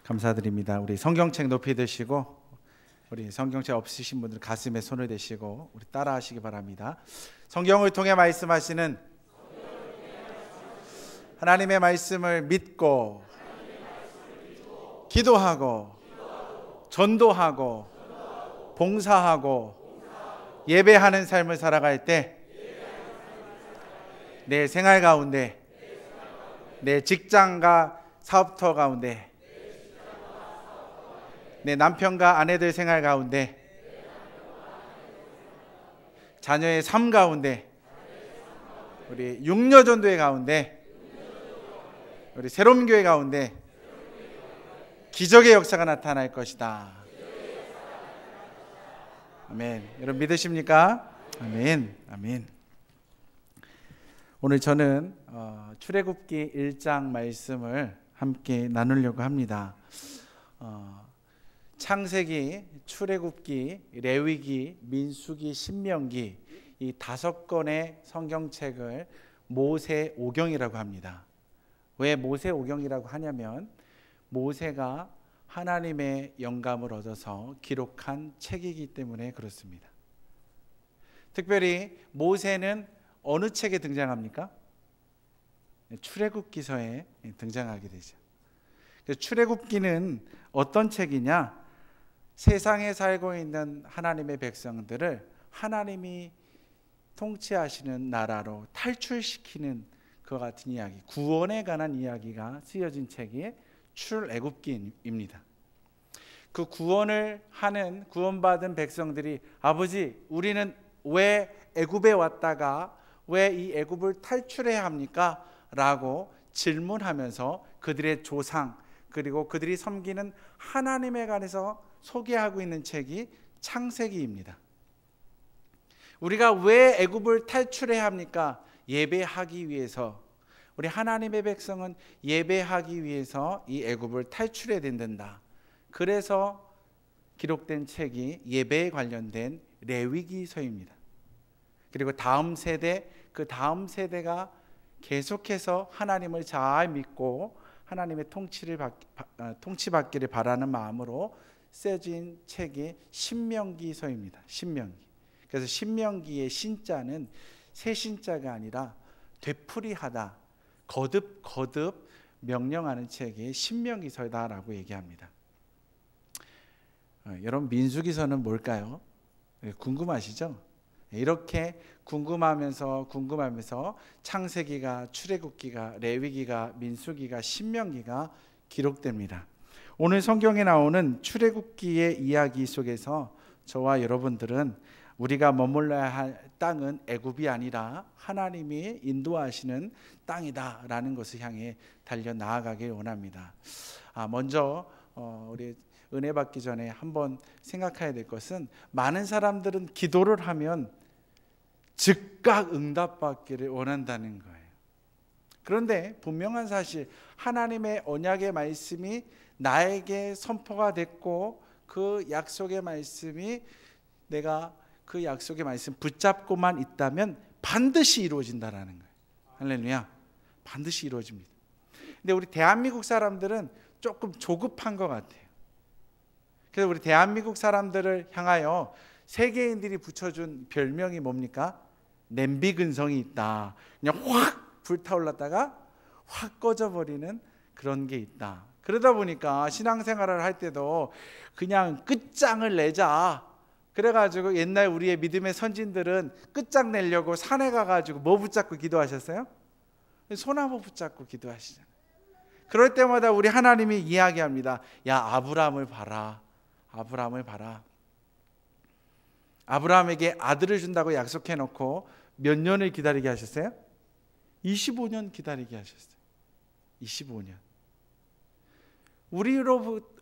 감사드립니다. 우리 성경책 높이 드시고, 우리 성경책 없으신 분들 가슴에 손을 대시고 우리 따라 하시기 바랍니다. 성경을 통해 말씀하시는 하나님의 말씀을 믿고 기도하고 전도하고 봉사하고 예배하는 삶을 살아갈 때 내 생활 가운데, 내 직장과 사업터 가운데, 내 남편과 아내들 생활 가운데, 자녀의 삶 가운데, 우리 육려전도회 가운데, 우리 새로운 교회 가운데 기적의 역사가 나타날 것이다. 아멘. 여러분 믿으십니까? 아멘. 아멘. 오늘 저는 출애굽기 1장 말씀을 함께 나누려고 합니다. 창세기, 출애굽기, 레위기, 민수기, 신명기 이 5권의 성경책을 모세오경이라고 합니다. 왜 모세오경이라고 하냐면 모세가 하나님의 영감을 얻어서 기록한 책이기 때문에 그렇습니다. 특별히 모세는 어느 책에 등장합니까? 출애굽기서에 등장하게 되죠. 출애굽기는 어떤 책이냐? 세상에 살고 있는 하나님의 백성들을 하나님이 통치하시는 나라로 탈출시키는 그와 같은 이야기, 구원에 관한 이야기가 쓰여진 책이 출애굽기입니다. 그 구원을 하는 구원받은 백성들이 아버지, 우리는 왜 애굽에 왔다가 왜 이 애굽을 탈출해야 합니까? 라고 질문하면서 그들의 조상 그리고 그들이 섬기는 하나님에 관해서 소개하고 있는 책이 창세기입니다. 우리가 왜 애굽을 탈출해야 합니까? 예배하기 위해서. 우리 하나님의 백성은 예배하기 위해서 이 애굽을 탈출해야 된다. 그래서 기록된 책이 예배에 관련된 레위기서입니다. 그리고 다음 세대, 그 다음 세대가 계속해서 하나님을 잘 믿고 하나님의 통치받기를 바라는 마음으로 쓰여진 책이 신명기서입니다. 신명기. 그래서 신명기의 신자는 새 신자가 아니라 되풀이하다, 거듭 명령하는 책이 신명기서다라고 얘기합니다. 여러분 민수기서는 뭘까요? 궁금하시죠? 이렇게 궁금하면서 창세기가, 출애굽기가, 레위기가, 민수기가, 신명기가 기록됩니다. 오늘 성경에 나오는 출애굽기의 이야기 속에서 저와 여러분들은 우리가 머물러야 할 땅은 애굽이 아니라 하나님이 인도하시는 땅이다라는 것을 향해 달려 나아가길 원합니다. 먼저 우리 은혜 받기 전에 한번 생각해야 될 것은 많은 사람들은 기도를 하면 즉각 응답받기를 원한다는 거예요. 그런데 분명한 사실, 하나님의 언약의 말씀이 나에게 선포가 됐고 그 약속의 말씀이 내가 그 약속의 말씀 붙잡고만 있다면 반드시 이루어진다라는 거예요. 할렐루야. 반드시 이루어집니다. 근데 우리 대한민국 사람들은 조금 조급한 것 같아요. 그래서 우리 대한민국 사람들을 향하여 세계인들이 붙여준 별명이 뭡니까? 냄비 근성이 있다. 그냥 확 불타올랐다가 확 꺼져버리는 그런 게 있다. 그러다 보니까 신앙생활을 할 때도 그냥 끝장을 내자. 그래가지고 옛날 우리의 믿음의 선진들은 끝장 내려고 산에 가가지고 뭐 붙잡고 기도하셨어요? 소나무 붙잡고 기도하시잖아요. 그럴 때마다 우리 하나님이 이야기합니다. 야, 아브라함을 봐라. 아브라함을 봐라. 아브라함에게 아들을 준다고 약속해놓고 몇 년을 기다리게 하셨어요? 25년 기다리게 하셨어요. 25년.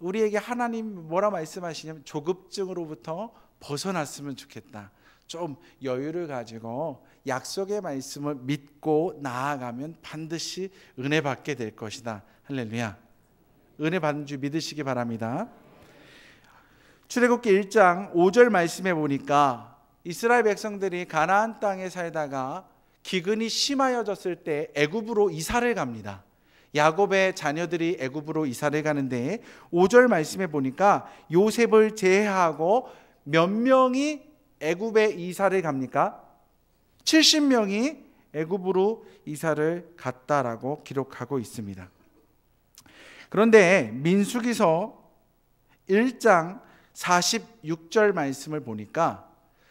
우리에게 하나님 뭐라 말씀하시냐면 조급증으로부터 벗어났으면 좋겠다. 좀 여유를 가지고 약속의 말씀을 믿고 나아가면 반드시 은혜 받게 될 것이다. 할렐루야. 은혜 받는 줄 믿으시기 바랍니다. 출애굽기 1장 5절 말씀해 보니까 이스라엘 백성들이 가나안 땅에 살다가 기근이 심하여졌을 때 애굽으로 이사를 갑니다. 야곱의 자녀들이 애굽으로 이사를 가는데 5절 말씀에 보니까 요셉을 제외하고 몇 명이 애굽에 이사를 갑니까? 70명이 애굽으로 이사를 갔다라고 기록하고 있습니다. 그런데 민수기서 1장 46절 말씀을 보니까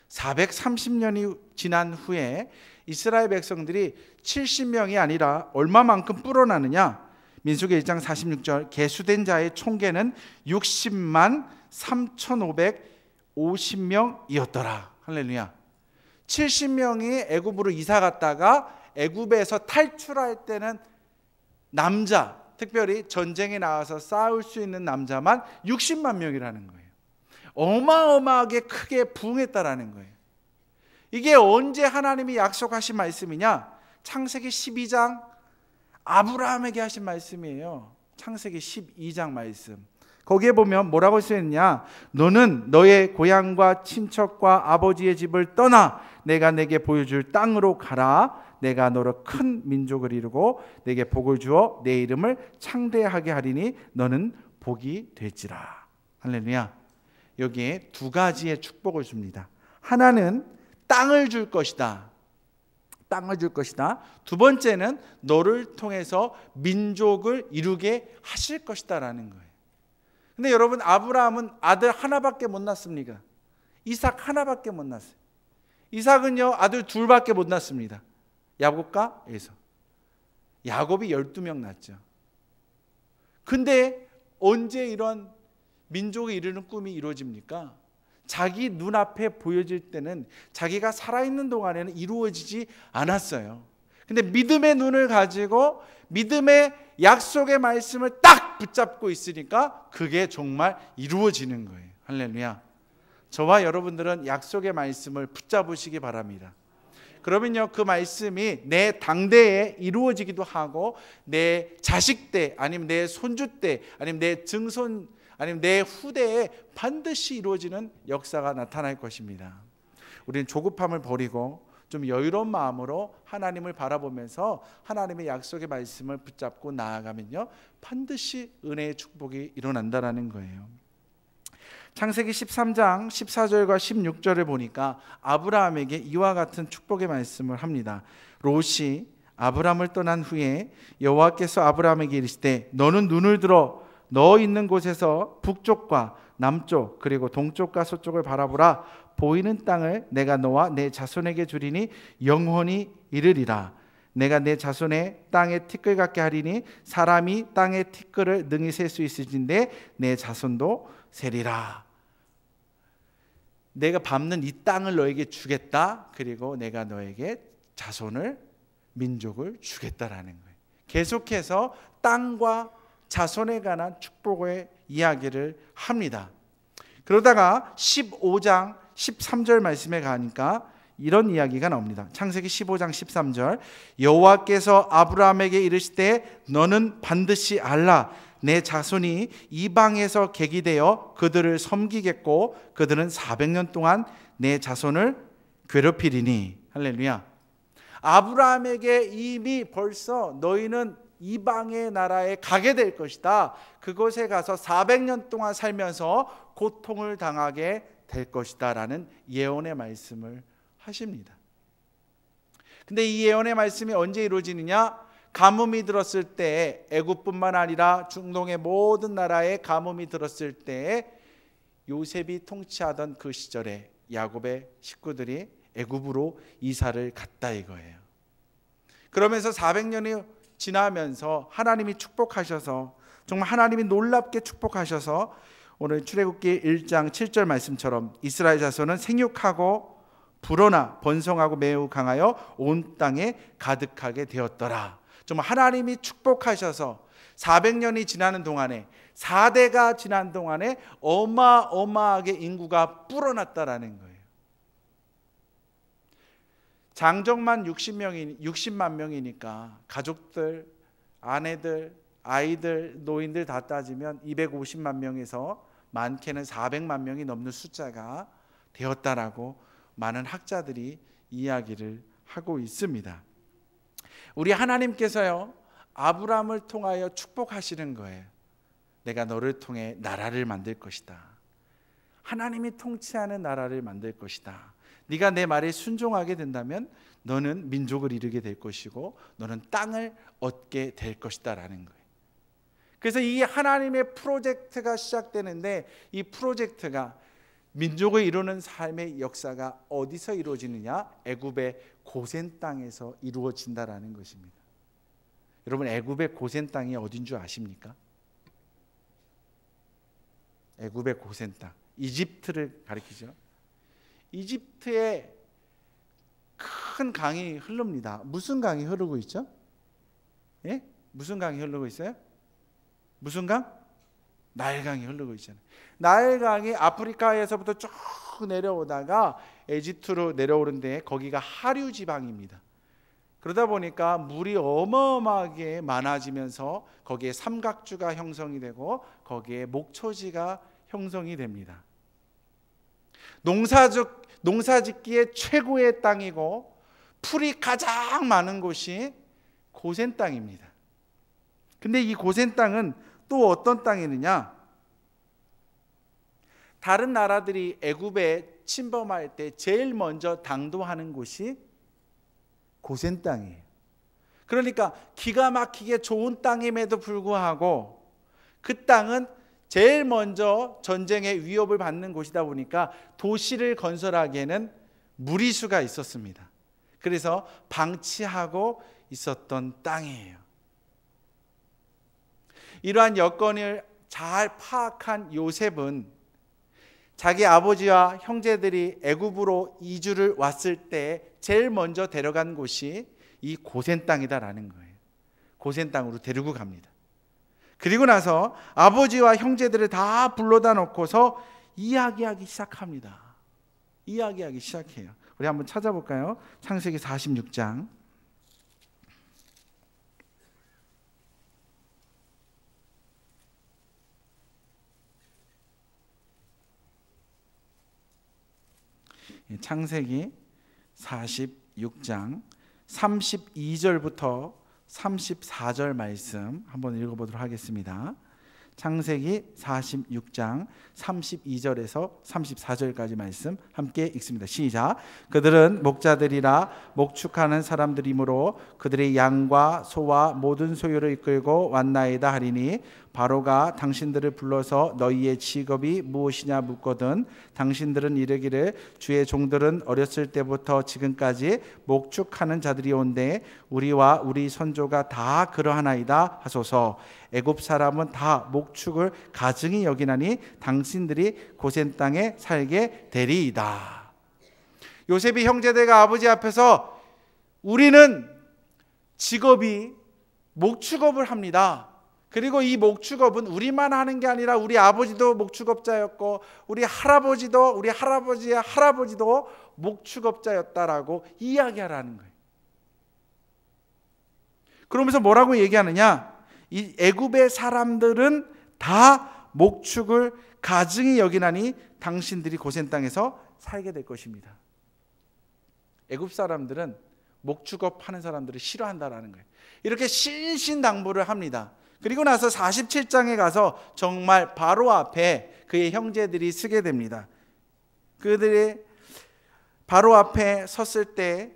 430년이 지난 후에 이스라엘 백성들이 70명이 아니라 얼마만큼 불어나느냐? 민수기 1장 46절 계수된 자의 총계는 60만 3,550명이었더라. 할렐루야. 70명이 애굽으로 이사 갔다가 애굽에서 탈출할 때는 남자, 특별히 전쟁에 나와서 싸울 수 있는 남자만 60만 명이라는 거예요. 어마어마하게 크게 부흥했다라는 거예요. 이게 언제 하나님이 약속하신 말씀이냐? 창세기 12장 아브라함에게 하신 말씀이에요. 창세기 12장 말씀. 거기에 보면 뭐라고 쓰였냐? 너는 너의 고향과 친척과 아버지의 집을 떠나 내가 내게 보여줄 땅으로 가라. 내가 너로 큰 민족을 이루고 내게 복을 주어 내 이름을 창대하게 하리니 너는 복이 될지라. 할렐루야. 여기에 두 가지의 축복을 줍니다. 하나는 땅을 줄 것이다. 땅을 줄 것이다. 두 번째는 너를 통해서 민족을 이루게 하실 것이다라는 거예요. 근데 여러분, 아브라함은 아들 하나밖에 못 낳습니까? 이삭 하나밖에 못 낳았어요. 이삭은요 아들 둘밖에 못 낳습니다. 야곱과 에서. 야곱이 12명 낳았죠. 근데 언제 이런 민족을 이루는 꿈이 이루어집니까? 자기 눈앞에 보여질 때는, 자기가 살아있는 동안에는 이루어지지 않았어요. 근데 믿음의 눈을 가지고 믿음의 약속의 말씀을 딱 붙잡고 있으니까 그게 정말 이루어지는 거예요. 할렐루야. 저와 여러분들은 약속의 말씀을 붙잡으시기 바랍니다. 그러면요 그 말씀이 내 당대에 이루어지기도 하고 내 자식 때, 아니면 내 손주 때, 아니면 내 증손, 아니면 내 후대에 반드시 이루어지는 역사가 나타날 것입니다. 우리는 조급함을 버리고 좀 여유로운 마음으로 하나님을 바라보면서 하나님의 약속의 말씀을 붙잡고 나아가면요 반드시 은혜의 축복이 일어난다라는 거예요. 창세기 13장 14절과 16절을 보니까 아브라함에게 이와 같은 축복의 말씀을 합니다. 롯이 아브라함을 떠난 후에 여호와께서 아브라함에게 이르시되 너는 눈을 들어 너 있는 곳에서 북쪽과 남쪽 그리고 동쪽과 서쪽을 바라보라. 보이는 땅을 내가 너와 내 자손에게 주리니 영원히 이르리라. 내가 내 자손의 땅에 티끌 같게 하리니 사람이 땅의 티끌을 능히 셀 수 있으신데 내 자손도 세리라. 내가 밟는 이 땅을 너에게 주겠다. 그리고 내가 너에게 자손을, 민족을 주겠다라는 거예요. 계속해서 땅과 자손에 관한 축복의 이야기를 합니다. 그러다가 15장 13절 말씀에 가니까 이런 이야기가 나옵니다. 창세기 15장 13절 여호와께서 아브라함에게 이르시되 너는 반드시 알라. 내 자손이 이방에서 객이 되어 그들을 섬기겠고 그들은 400년 동안 내 자손을 괴롭히리니. 할렐루야. 아브라함에게 이미 벌써 너희는 이방의 나라에 가게 될 것이다. 그곳에 가서 400년 동안 살면서 고통을 당하게 될 것이다 라는 예언의 말씀을 하십니다. 근데 이 예언의 말씀이 언제 이루어지느냐? 가뭄이 들었을 때, 애굽뿐만 아니라 중동의 모든 나라에 가뭄이 들었을 때 요셉이 통치하던 그 시절에 야곱의 식구들이 애굽으로 이사를 갔다 이거예요. 그러면서 400년이 지나면서 하나님이 축복하셔서, 정말 하나님이 놀랍게 축복하셔서 오늘 출애굽기 1장 7절 말씀처럼 이스라엘 자손은 생육하고 불어나 번성하고 매우 강하여 온 땅에 가득하게 되었더라. 정말 하나님이 축복하셔서 400년이 지나는 동안에, 4대가 지난 동안에 어마어마하게 인구가 불어났다라는 거예요. 장정만 60만 명이니까 가족들, 아내들, 아이들, 노인들 다 따지면 250만 명에서 많게는 400만 명이 넘는 숫자가 되었다라고 많은 학자들이 이야기를 하고 있습니다. 우리 하나님께서요 아브라함을 통하여 축복하시는 거예요. 내가 너를 통해 나라를 만들 것이다. 하나님이 통치하는 나라를 만들 것이다. 네가 내 말에 순종하게 된다면 너는 민족을 이루게 될 것이고 너는 땅을 얻게 될 것이다 라는 거예요. 그래서 이 하나님의 프로젝트가 시작되는데, 이 프로젝트가 민족을 이루는 삶의 역사가 어디서 이루어지느냐? 애굽의 고센 땅에서 이루어진다라는 것입니다. 여러분, 애굽의 고센 땅이 어딘 줄 아십니까? 애굽의 고센 땅, 이집트를 가리키죠. 이집트에 큰 강이 흐릅니다. 무슨 강이 흐르고 있죠? 예? 무슨 강이 흐르고 있어요? 무슨 강? 나일강이 흐르고 있잖아요. 나일강이 아프리카에서부터 쭉 내려오다가 에집트로 내려오는데 거기가 하류 지방입니다. 그러다 보니까 물이 어마어마하게 많아지면서 거기에 삼각주가 형성이 되고 거기에 목초지가 형성이 됩니다. 농사짓기에 최고의 땅이고 풀이 가장 많은 곳이 고센 땅입니다. 근데 이 고센 땅은 또 어떤 땅이느냐? 다른 나라들이 애굽에 침범할 때 제일 먼저 당도하는 곳이 고센 땅이에요. 그러니까 기가 막히게 좋은 땅임에도 불구하고 그 땅은 제일 먼저 전쟁의 위협을 받는 곳이다 보니까 도시를 건설하기에는 무리수가 있었습니다. 그래서 방치하고 있었던 땅이에요. 이러한 여건을 잘 파악한 요셉은 자기 아버지와 형제들이 애굽으로 이주를 왔을 때 제일 먼저 데려간 곳이 이 고센 땅이다라는 거예요. 고센 땅으로 데리고 갑니다. 그리고 나서 아버지와 형제들을 다 불러다 놓고서 이야기하기 시작합니다. 이야기하기 시작해요. 우리 한번 찾아볼까요? 창세기 46장. 창세기 46장 32절부터 34절 말씀 한번 읽어보도록 하겠습니다. 창세기 46장 32절에서 34절까지 말씀 함께 읽습니다. 시작. 그들은 목자들이라 목축하는 사람들이므로 그들의 양과 소와 모든 소유를 이끌고 왔나이다 하리니 바로가 당신들을 불러서 너희의 직업이 무엇이냐 묻거든 당신들은 이르기를 주의 종들은 어렸을 때부터 지금까지 목축하는 자들이 온데 우리와 우리 선조가 다 그러하나이다 하소서. 애굽 사람은 다 목축을 가증히 여기나니 당신들이 고센 땅에 살게 되리이다. 요셉이 형제들과 아버지 앞에서 우리는 직업이 목축업을 합니다. 그리고 이 목축업은 우리만 하는 게 아니라 우리 아버지도 목축업자였고 우리 할아버지의 할아버지도 목축업자였다라고 이야기하라는 거예요. 그러면서 뭐라고 얘기하느냐? 이 애굽의 사람들은 다 목축을 가증히 여기나니 당신들이 고센 땅에서 살게 될 것입니다. 애굽 사람들은 목축업 하는 사람들을 싫어한다라는 거예요. 이렇게 신신당부를 합니다. 그리고 나서 47장에 가서 정말 바로 앞에 그의 형제들이 서게 됩니다. 그들이 바로 앞에 섰을 때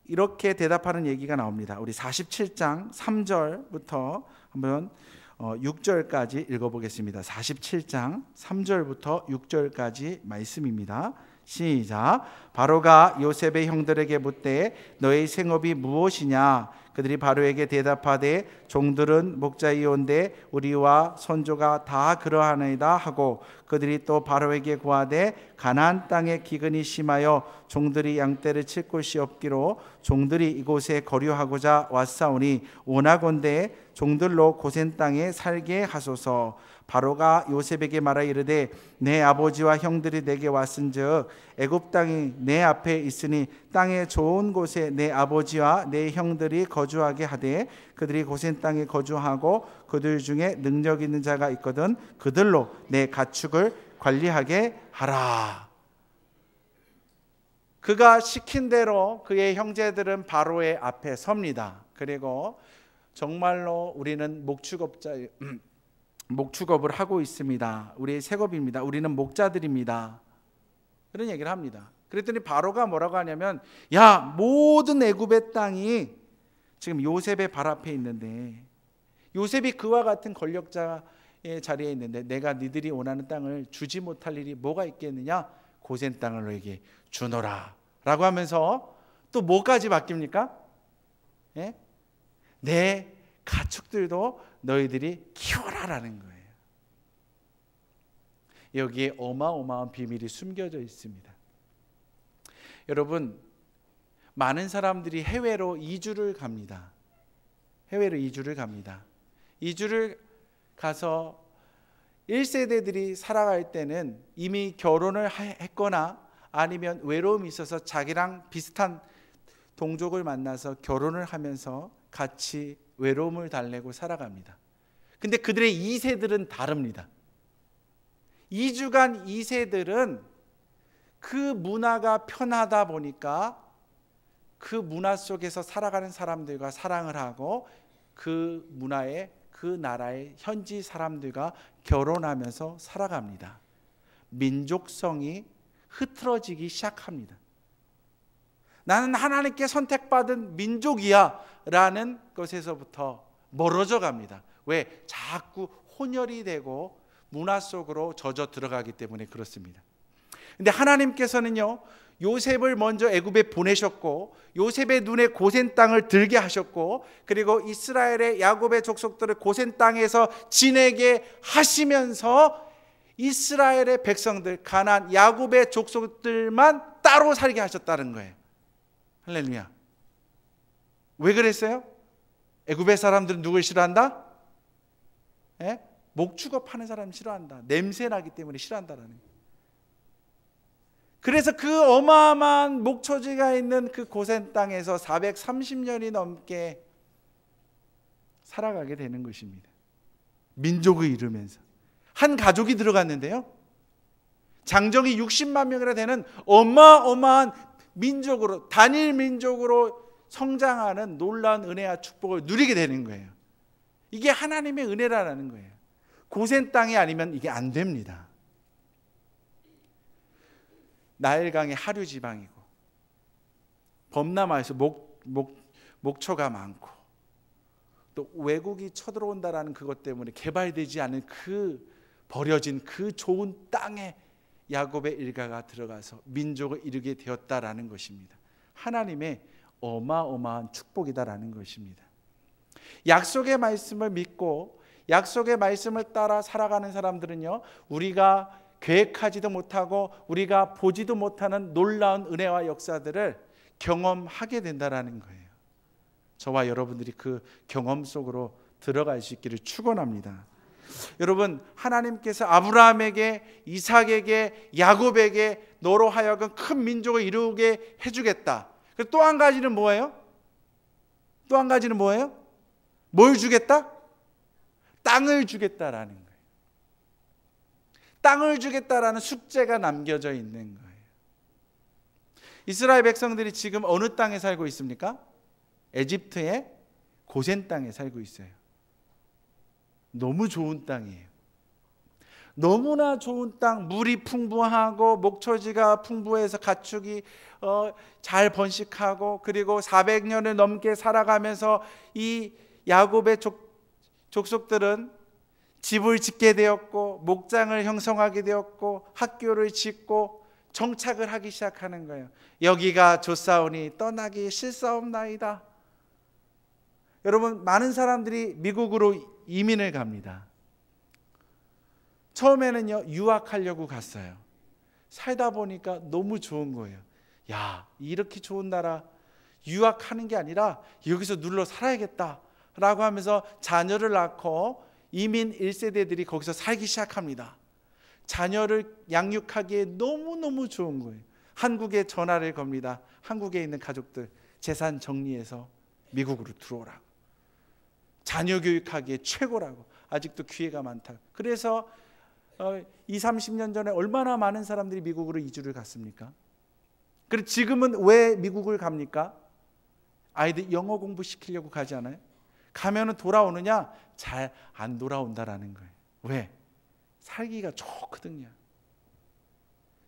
이렇게 대답하는 얘기가 나옵니다. 우리 47장 3절부터 한번 6절까지 읽어보겠습니다. 47장 3절부터 6절까지 말씀입니다. 시작. 바로가 요셉의 형들에게 묻되 너의 생업이 무엇이냐? 그들이 바로에게 대답하되 종들은 목자이온데 우리와 선조가 다 그러하나이다 하고 그들이 또 바로에게 구하되 가나안 땅에 기근이 심하여 종들이 양떼를 칠 곳이 없기로 종들이 이곳에 거류하고자 왔사오니 원하건대 종들로 고센 땅에 살게 하소서. 바로가 요셉에게 말하 이르되 내 아버지와 형들이 내게 왔은즉 애굽 땅이 내 앞에 있으니 땅의 좋은 곳에 내 아버지와 내 형들이 거주하게 하되 그들이 고센 땅에 거주하고 그들 중에 능력 있는 자가 있거든 그들로 내 가축을 관리하게 하라. 그가 시킨 대로 그의 형제들은 바로의 앞에 섭니다. 그리고 정말로 우리는 목축업을 하고 있습니다. 우리의 색업입니다. 우리는 목자들입니다. 그런 얘기를 합니다. 그랬더니 바로가 뭐라고 하냐면, 야, 모든 애굽의 땅이 지금 요셉의 발 앞에 있는데, 요셉이 그와 같은 권력자의 자리에 있는데 내가 니들이 원하는 땅을 주지 못할 일이 뭐가 있겠느냐? 고센 땅을 너에게 주노라 라고 하면서 또 뭐까지 바뀝니까? 예? 내 가축들도 너희들이 키워라라는 거예요. 여기에 어마어마한 비밀이 숨겨져 있습니다. 여러분, 많은 사람들이 해외로 이주를 갑니다. 해외로 이주를 갑니다. 이주를 가서 1세대들이 살아갈 때는 이미 결혼을 했거나 아니면 외로움이 있어서 자기랑 비슷한 동족을 만나서 결혼을 하면서 같이 외로움을 달래고 살아갑니다. 근데 그들의 2세들은 다릅니다. 이주간 2세들은 그 문화가 편하다 보니까 그 문화 속에서 살아가는 사람들과 사랑을 하고 그 문화의 그 나라의 현지 사람들과 결혼하면서 살아갑니다. 민족성이 흐트러지기 시작합니다. 나는 하나님께 선택받은 민족이야 라는 것에서부터 멀어져 갑니다. 왜? 자꾸 혼혈이 되고 문화 속으로 젖어 들어가기 때문에 그렇습니다. 근데 하나님께서는요, 요셉을 먼저 애굽에 보내셨고 요셉의 눈에 고센 땅을 들게 하셨고 그리고 이스라엘의 야곱의 족속들을 고센 땅에서 지내게 하시면서 이스라엘의 백성들, 가나안 야곱의 족속들만 따로 살게 하셨다는 거예요. 할렐루야. 왜 그랬어요? 애굽의 사람들은 누굴 싫어한다? 예? 목축업 하는 사람 싫어한다. 냄새나기 때문에 싫어한다라는 거예요. 그래서 그 어마어마한 목초지가 있는 그 고센 땅에서 430년이 넘게 살아가게 되는 것입니다. 민족을 이루면서 한 가족이 들어갔는데요, 장정이 60만 명이나 되는 어마어마한 민족으로, 단일 민족으로 성장하는 놀라운 은혜와 축복을 누리게 되는 거예요. 이게 하나님의 은혜라는 거예요. 고센 땅이 아니면 이게 안 됩니다. 나일강의 하류 지방이고 범람하에서 목초가 많고 또 외국이 쳐들어온다라는 그것 때문에 개발되지 않은 그 버려진 그 좋은 땅에 야곱의 일가가 들어가서 민족을 이루게 되었다라는 것입니다. 하나님의 어마어마한 축복이다라는 것입니다. 약속의 말씀을 믿고 약속의 말씀을 따라 살아가는 사람들은요, 우리가 계획하지도 못하고 우리가 보지도 못하는 놀라운 은혜와 역사들을 경험하게 된다라는 거예요. 저와 여러분들이 그 경험 속으로 들어갈 수 있기를 축원합니다. 여러분, 하나님께서 아브라함에게, 이삭에게, 야곱에게 너로 하여금 큰 민족을 이루게 해주겠다. 또 한 가지는 뭐예요? 또 한 가지는 뭐예요? 뭘 주겠다? 땅을 주겠다라는 거예요. 땅을 주겠다라는 숙제가 남겨져 있는 거예요. 이스라엘 백성들이 지금 어느 땅에 살고 있습니까? 에집트의 고센 땅에 살고 있어요. 너무 좋은 땅이에요. 너무나 좋은 땅, 물이 풍부하고 목초지가 풍부해서 가축이 잘 번식하고 그리고 400년을 넘게 살아가면서 이 야곱의 족속들은 집을 짓게 되었고 목장을 형성하게 되었고 학교를 짓고 정착을 하기 시작하는 거예요. 여기가 좋사오니 떠나기 싫사옵나이다. 여러분, 많은 사람들이 미국으로 이민을 갑니다. 처음에는요, 유학하려고 갔어요. 살다 보니까 너무 좋은 거예요. 야, 이렇게 좋은 나라 유학하는 게 아니라 여기서 눌러 살아야겠다 라고 하면서 자녀를 낳고 이민 1세대들이 거기서 살기 시작합니다. 자녀를 양육하기에 너무너무 좋은 거예요. 한국에 전화를 겁니다. 한국에 있는 가족들 재산 정리해서 미국으로 들어오라고. 자녀 교육하기에 최고라고. 아직도 기회가 많다. 그래서 20-30년 전에 얼마나 많은 사람들이 미국으로 이주를 갔습니까? 그리고 지금은 왜 미국을 갑니까? 아이들 영어 공부시키려고 가지 않아요? 가면은 돌아오느냐? 잘 안 돌아온다라는 거예요. 왜? 살기가 좋거든요.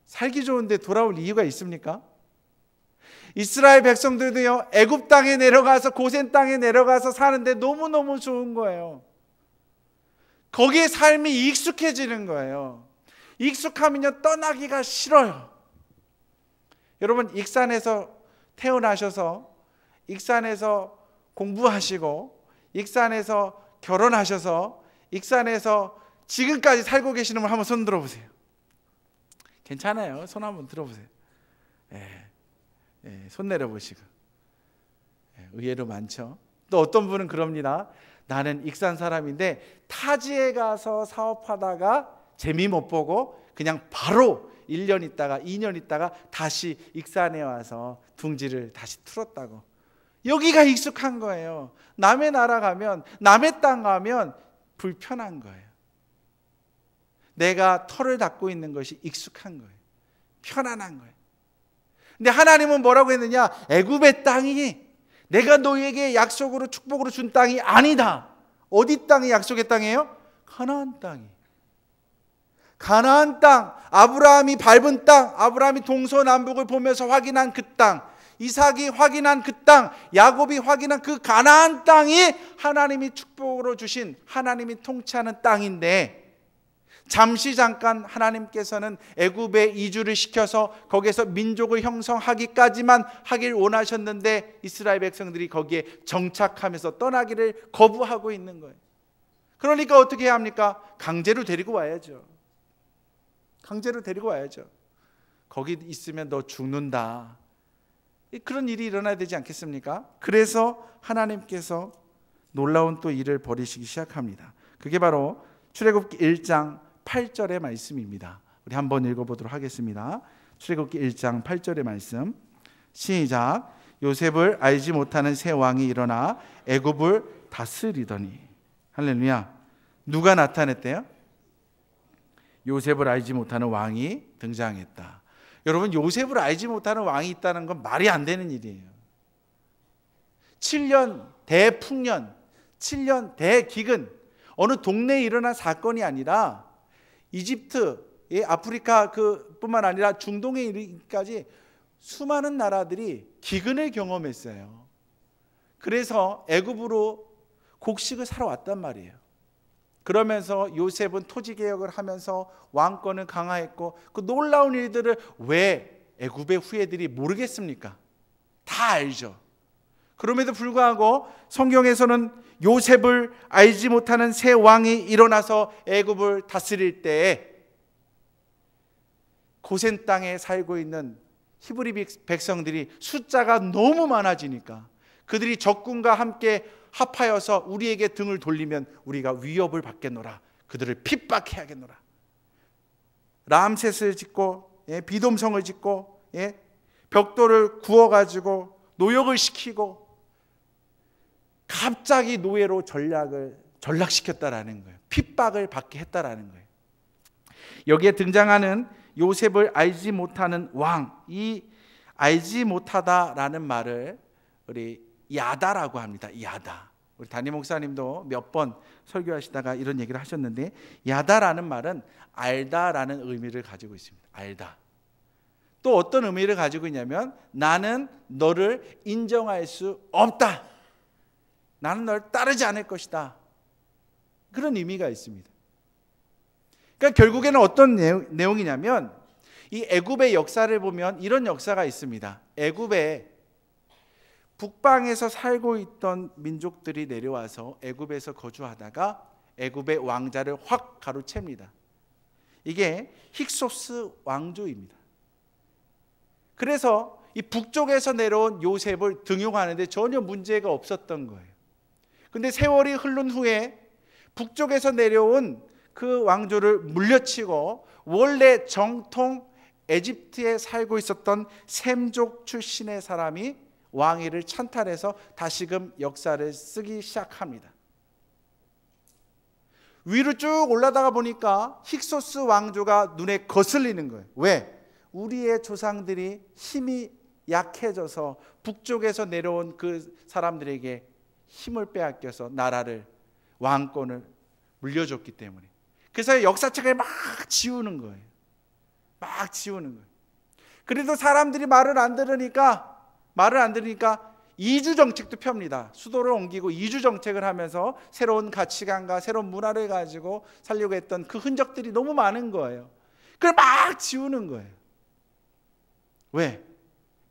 살기 좋은데 돌아올 이유가 있습니까? 이스라엘 백성들도요, 애굽 땅에 내려가서 고센 땅에 내려가서 사는데 너무너무 좋은 거예요. 거기에 삶이 익숙해지는 거예요. 익숙하면요, 떠나기가 싫어요. 여러분, 익산에서 태어나셔서 익산에서 공부하시고 익산에서 결혼하셔서 익산에서 지금까지 살고 계시는 분 한번 손 들어보세요. 괜찮아요. 손 한번 들어보세요. 손 내려보시고. 의외로 많죠. 또 어떤 분은 그럽니다. 나는 익산 사람인데 타지에 가서 사업하다가 재미 못 보고 그냥 바로 1년 있다가 2년 있다가 다시 익산에 와서 둥지를 다시 틀었다고. 여기가 익숙한 거예요. 남의 나라 가면, 남의 땅 가면 불편한 거예요. 내가 털을 닦고 있는 것이 익숙한 거예요. 편안한 거예요. 근데 하나님은 뭐라고 했느냐? 애굽의 땅이 내가 너희에게 약속으로 축복으로 준 땅이 아니다. 어디 땅이 약속의 땅이에요? 가나안 땅이. 가나안 땅, 아브라함이 밟은 땅, 아브라함이 동서남북을 보면서 확인한 그 땅, 이삭이 확인한 그 땅, 야곱이 확인한 그 가나안 땅이 하나님이 축복으로 주신, 하나님이 통치하는 땅인데, 잠시 잠깐 하나님께서는 애굽에 이주를 시켜서 거기에서 민족을 형성하기까지만 하길 원하셨는데 이스라엘 백성들이 거기에 정착하면서 떠나기를 거부하고 있는 거예요. 그러니까 어떻게 해야 합니까? 강제로 데리고 와야죠. 강제로 데리고 와야죠. 거기 있으면 너 죽는다. 그런 일이 일어나야 되지 않겠습니까? 그래서 하나님께서 놀라운 또 일을 벌이시기 시작합니다. 그게 바로 출애굽기 1장 8절의 말씀입니다. 우리 한번 읽어보도록 하겠습니다. 출애굽기 1장 8절의 말씀 시작. 요셉을 알지 못하는 새 왕이 일어나 애굽을 다스리더니. 할렐루야. 누가 나타났대요? 요셉을 알지 못하는 왕이 등장했다. 여러분, 요셉을 알지 못하는 왕이 있다는 건 말이 안 되는 일이에요. 7년 대풍년, 7년 대기근, 어느 동네에 일어난 사건이 아니라 이집트, 아프리카 뿐만 아니라 중동에 이르기까지 수많은 나라들이 기근을 경험했어요. 그래서 애굽으로 곡식을 사러 왔단 말이에요. 그러면서 요셉은 토지개혁을 하면서 왕권을 강화했고 그 놀라운 일들을 왜 애굽의 후예들이 모르겠습니까? 다 알죠. 그럼에도 불구하고 성경에서는 요셉을 알지 못하는 새 왕이 일어나서 애굽을 다스릴 때에 고센 땅에 살고 있는 히브리 백성들이 숫자가 너무 많아지니까 그들이 적군과 함께 합하여서 우리에게 등을 돌리면 우리가 위협을 받겠노라. 그들을 핍박해야겠노라. 람셋을 짓고 비돔성을 짓고 벽돌을 구워가지고 노역을 시키고 갑자기 노예로 전락시켰다라는 거예요. 핍박을 받게 했다라는 거예요. 여기에 등장하는 요셉을 알지 못하는 왕, 이 알지 못하다라는 말을 우리 야다라고 합니다. 야다. 우리 담임 목사님도 몇 번 설교하시다가 이런 얘기를 하셨는데 야다라는 말은 알다라는 의미를 가지고 있습니다. 알다. 또 어떤 의미를 가지고 있냐면 나는 너를 인정할 수 없다. 나는 널 따르지 않을 것이다. 그런 의미가 있습니다. 그러니까 결국에는 어떤 내용이냐면 이 애굽의 역사를 보면 이런 역사가 있습니다. 애굽에 북방에서 살고 있던 민족들이 내려와서 애굽에서 거주하다가 애굽의 왕자를 확 가로챕니다. 이게 힉소스 왕조입니다. 그래서 이 북쪽에서 내려온 요셉을 등용하는데 전혀 문제가 없었던 거예요. 근데 세월이 흐른 후에 북쪽에서 내려온 그 왕조를 물려치고 원래 정통 에집트에 살고 있었던 셈족 출신의 사람이 왕위를 찬탈해서 다시금 역사를 쓰기 시작합니다. 위로 쭉 올라다가 보니까 힉소스 왕조가 눈에 거슬리는 거예요. 왜? 우리의 조상들이 힘이 약해져서 북쪽에서 내려온 그 사람들에게 힘을 빼앗겨서 나라를, 왕권을 물려줬기 때문에. 그래서 역사책을 막 지우는 거예요. 막 지우는 거예요. 그래도 사람들이 말을 안 들으니까 이주 정책도 펴니다. 수도를 옮기고 이주 정책을 하면서 새로운 가치관과 새로운 문화를 가지고 살려고 했던 그 흔적들이 너무 많은 거예요. 그걸 막 지우는 거예요. 왜?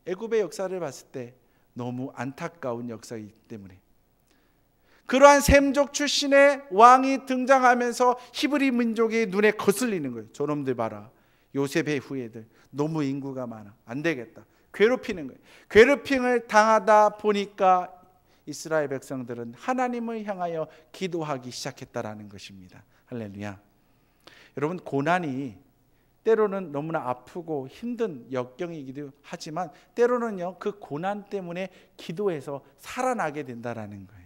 애굽의 역사를 봤을 때 너무 안타까운 역사이기 때문에. 그러한 셈족 출신의 왕이 등장하면서 히브리 민족의 눈에 거슬리는 거예요. 저놈들 봐라, 요셉의 후예들 너무 인구가 많아, 안 되겠다. 괴롭히는 거예요. 괴롭힘을 당하다 보니까 이스라엘 백성들은 하나님을 향하여 기도하기 시작했다라는 것입니다. 할렐루야. 여러분, 고난이 때로는 너무나 아프고 힘든 역경이기도 하지만 때로는요, 그 고난 때문에 기도해서 살아나게 된다라는 거예요.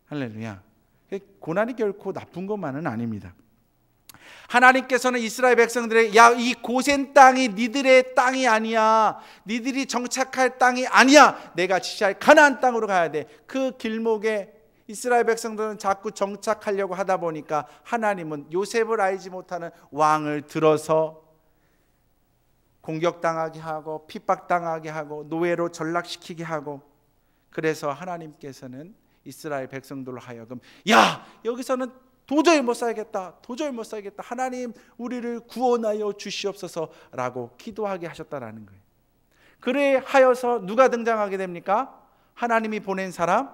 할렐루야. 고난이 결코 나쁜 것만은 아닙니다. 하나님께서는 이스라엘 백성들에게, 야, 이 고센 땅이 니들의 땅이 아니야, 니들이 정착할 땅이 아니야, 내가 지시할 가나안 땅으로 가야 돼. 그 길목에 이스라엘 백성들은 자꾸 정착하려고 하다 보니까 하나님은 요셉을 알지 못하는 왕을 들어서 공격당하게 하고 핍박당하게 하고 노예로 전락시키게 하고, 그래서 하나님께서는 이스라엘 백성들로 하여금, 야, 여기서는 도저히 못 살겠다, 도저히 못 살겠다, 하나님 우리를 구원하여 주시옵소서라고 기도하게 하셨다라는 거예요. 그래 하여서 누가 등장하게 됩니까? 하나님이 보낸 사람,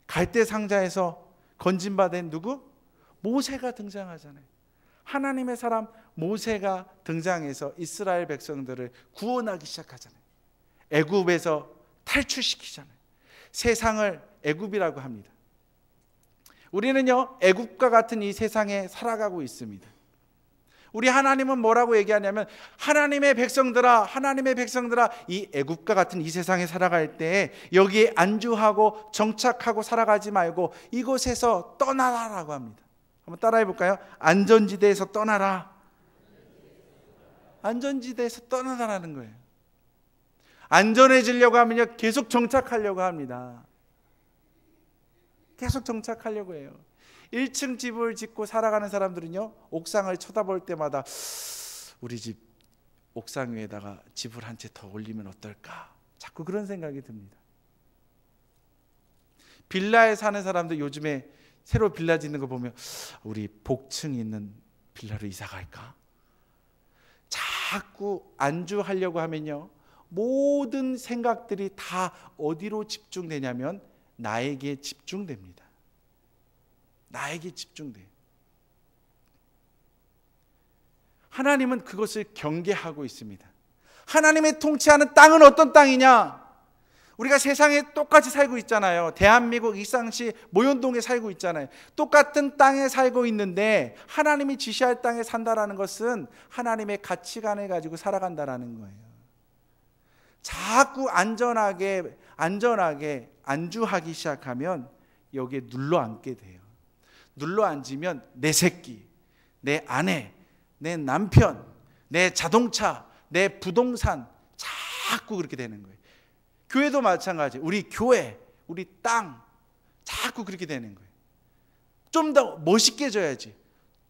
갈대 상자에서 건진받은 누구? 모세가 등장하잖아요. 하나님의 사람 모세가 등장해서 이스라엘 백성들을 구원하기 시작하잖아요. 애굽에서 탈출시키잖아요. 세상을 애굽이라고 합니다. 우리는요, 애굽과 같은 이 세상에 살아가고 있습니다. 우리 하나님은 뭐라고 얘기하냐면, 하나님의 백성들아, 하나님의 백성들아, 이 애굽과 같은 이 세상에 살아갈 때 여기에 안주하고 정착하고 살아가지 말고 이곳에서 떠나라라고 합니다. 한번 따라해 볼까요? 안전지대에서 떠나라. 안전지대에서 떠나라는 거예요. 안전해지려고 하면요, 계속 정착하려고 합니다. 계속 정착하려고 해요. 1층 집을 짓고 살아가는 사람들은요, 옥상을 쳐다볼 때마다 우리 집 옥상 위에다가 집을 한 채 더 올리면 어떨까, 자꾸 그런 생각이 듭니다. 빌라에 사는 사람들 요즘에 새로 빌라 짓는 거 보면 우리 복층 있는 빌라로 이사 갈까, 자꾸 안주하려고 하면요, 모든 생각들이 다 어디로 집중되냐면 나에게 집중됩니다. 나에게 집중돼요. 하나님은 그것을 경계하고 있습니다. 하나님의 통치하는 땅은 어떤 땅이냐? 우리가 세상에 똑같이 살고 있잖아요. 대한민국 익산시 모현동에 살고 있잖아요. 똑같은 땅에 살고 있는데 하나님이 지시할 땅에 산다라는 것은 하나님의 가치관을 가지고 살아간다라는 거예요. 자꾸 안전하게 안주하기 시작하면 여기에 눌러앉게 돼요. 눌러앉으면 내 새끼, 내 아내, 내 남편, 내 자동차, 내 부동산, 자꾸 그렇게 되는 거예요. 교회도 마찬가지. 우리 교회, 우리 땅, 자꾸 그렇게 되는 거예요. 좀 더 멋있게 져야지,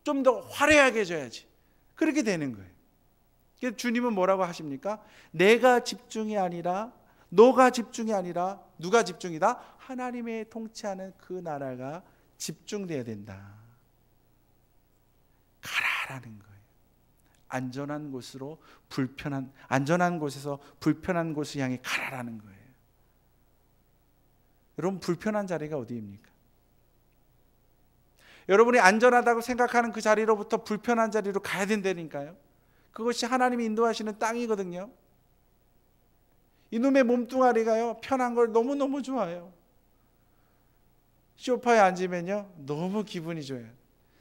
좀 더 화려하게 져야지, 그렇게 되는 거예요. 그래서 주님은 뭐라고 하십니까? 내가 집중이 아니라, 너가 집중이 아니라 누가 집중이다? 하나님의 통치하는 그 나라가 집중돼야 된다. 가라라는 거예요. 안전한 곳에서 불편한 곳을 향해 가라라는 거예요. 여러분, 불편한 자리가 어디입니까? 여러분이 안전하다고 생각하는 그 자리로부터 불편한 자리로 가야 된다니까요. 그것이 하나님이 인도하시는 땅이거든요. 이놈의 몸뚱아리가요, 편한 걸 너무너무 좋아해요. 소파에 앉으면요, 너무 기분이 좋아요.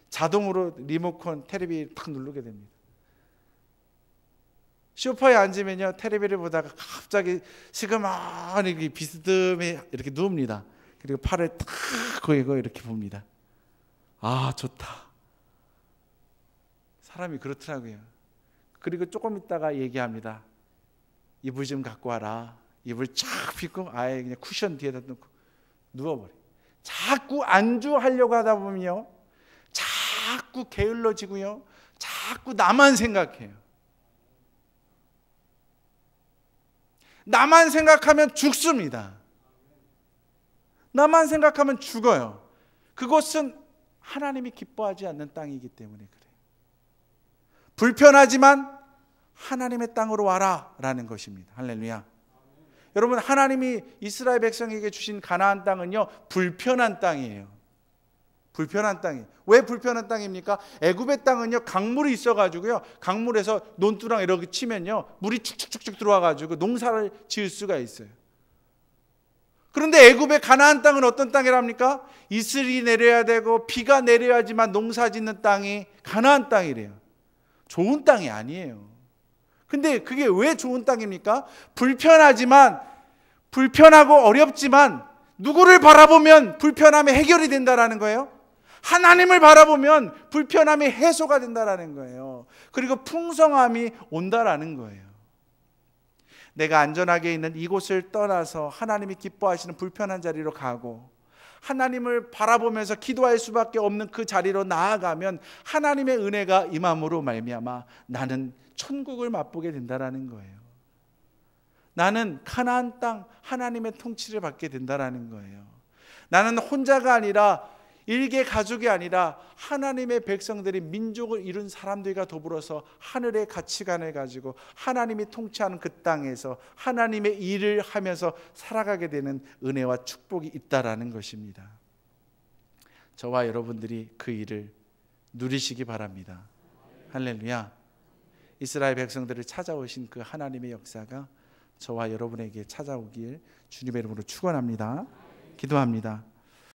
자동으로 리모컨 텔레비 탁 누르게 됩니다. 소파에 앉으면요, 텔레비를 보다가 갑자기 시그마하니 비스듬히 이렇게 누웁니다. 그리고 팔을 탁 거이고 이렇게 봅니다. 아, 좋다. 사람이 그렇더라고요. 그리고 조금 있다가 얘기합니다. 이불 좀 갖고 와라. 이불 쫙 펴고 아예 그냥 쿠션 뒤에다 놓고 누워버려. 자꾸 안주하려고 하다 보면요, 자꾸 게을러지고요, 자꾸 나만 생각해요. 나만 생각하면 죽습니다. 나만 생각하면 죽어요. 그것은 하나님이 기뻐하지 않는 땅이기 때문에 그래요. 불편하지만 하나님의 땅으로 와라 라는 것입니다. 할렐루야. 여러분, 하나님이 이스라엘 백성에게 주신 가나안 땅은요, 불편한 땅이에요. 불편한 땅이에요. 왜 불편한 땅입니까? 애굽의 땅은요, 강물이 있어가지고요, 강물에서 논두랑 이렇게 치면요, 물이 축축축축 들어와가지고 농사를 지을 수가 있어요. 그런데 애굽의 가나안 땅은 어떤 땅이랍니까? 이슬이 내려야 되고 비가 내려야지만 농사 짓는 땅이 가나안 땅이래요. 좋은 땅이 아니에요. 근데 그게 왜 좋은 땅입니까? 불편하고 어렵지만 누구를 바라보면 불편함이 해결이 된다라는 거예요. 하나님을 바라보면 불편함이 해소가 된다라는 거예요. 그리고 풍성함이 온다라는 거예요. 내가 안전하게 있는 이곳을 떠나서 하나님이 기뻐하시는 불편한 자리로 가고 하나님을 바라보면서 기도할 수밖에 없는 그 자리로 나아가면 하나님의 은혜가 임함으로 말미암아 나는 천국을 맛보게 된다라는 거예요. 나는 가나안 땅 하나님의 통치를 받게 된다라는 거예요. 나는 혼자가 아니라 일개 가족이 아니라 하나님의 백성들이 민족을 이룬 사람들과 더불어서 하늘의 가치관을 가지고 하나님이 통치하는 그 땅에서 하나님의 일을 하면서 살아가게 되는 은혜와 축복이 있다라는 것입니다. 저와 여러분들이 그 일을 누리시기 바랍니다. 할렐루야. 이스라엘 백성들을 찾아오신 그 하나님의 역사가 저와 여러분에게 찾아오길 주님의 이름으로 축원합니다. 기도합니다.